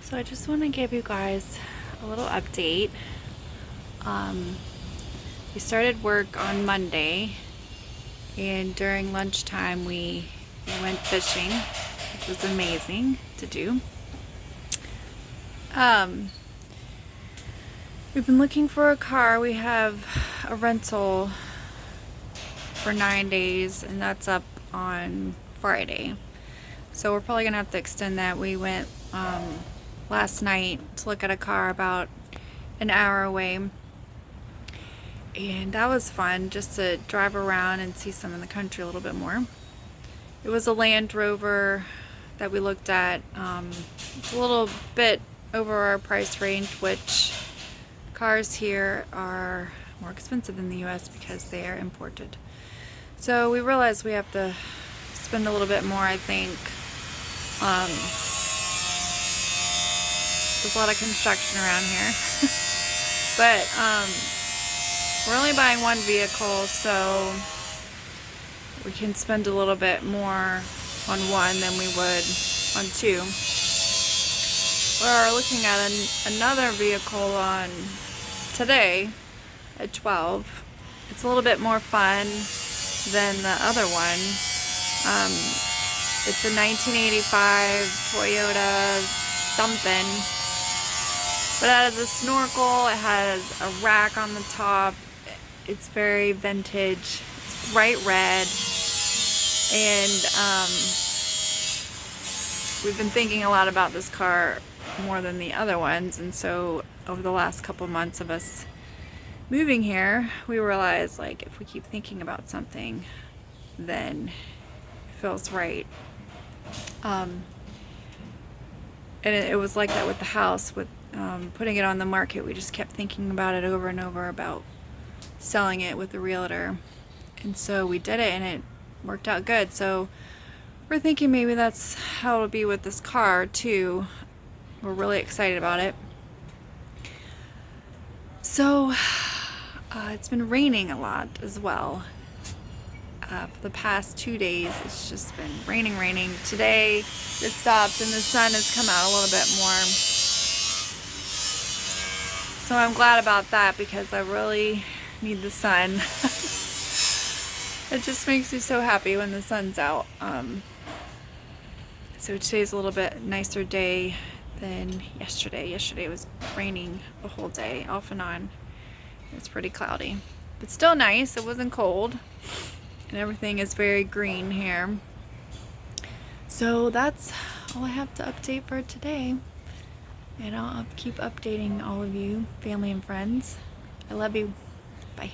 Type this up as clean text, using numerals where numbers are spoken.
So I just want to give you guys a little update. We started work on Monday, and during lunchtime we went fishing, which was amazing to do. We've been looking for a car. We have a rental for 9 days, and that's up on Friday. So we're probably gonna have to extend that. We went last night to look at a car about an hour away, and that was fun just to drive around and see some of the country a little bit more. It was a Land Rover that we looked at. It's a little bit over our price range, which cars here are more expensive than the US because they are imported. So we realized we have to spend a little bit more, I think. There's a lot of construction around here. But we're only buying one vehicle, so we can spend a little bit more on one than we would on two. We're looking at another vehicle on today at 12. It's a little bit more fun than the other one. It's a 1985 Toyota something, but it has a snorkel, it has a rack on the top, it's very vintage, it's bright red, and we've been thinking a lot about this car more than the other ones, and so over the last couple months of us moving here, we realized, like, if we keep thinking about something, then it feels right. And it was like that with the house, with putting it on the market. We just kept thinking about it over and over about selling it with the realtor, and so we did it, and it worked out good. So we're thinking maybe that's how it'll be with this car too. We're really excited about it. So it's been raining a lot as well. For the past 2 days, it's just been raining. Today it stopped and the sun has come out a little bit more. So I'm glad about that because I really need the sun. It just makes me so happy when the sun's out. So today's a little bit nicer day than yesterday. Yesterday was raining the whole day, off and on. It's pretty cloudy, but still nice. It wasn't cold. And everything is very green here. So that's all I have to update for today. And I'll keep updating all of you, family and friends. I love you. Bye.